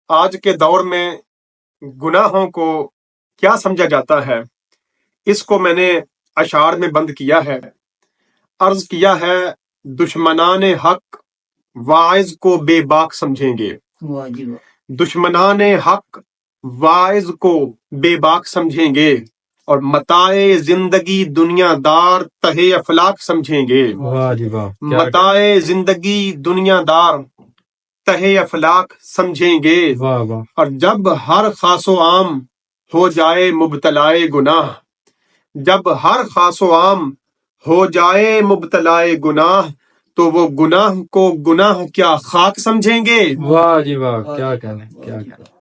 آج کے دور میں گناہوں کو کیا سمجھا جاتا ہے، اس کو میں نے اشعار میں بند کیا ہے۔ عرض کیا ہے دشمنان حق واعظ کو بے باک سمجھیں گے، دشمنان حق واعظ کو بے باک سمجھیں گے، اور متاع زندگی دنیا دار تہے افلاک سمجھیں گے۔ متاع زندگی دنیا دار تہے افلاک سمجھیں گے، اور جب ہر خاص و عام ہو جائے مبتلائے گناہ، جب ہر خاص و عام ہو جائے مبتلائے گناہ، تو وہ گناہ کو گناہ کیا خاک سمجھیں گے۔ واہ جی واہ، کیا کہنے، کیا کہنے۔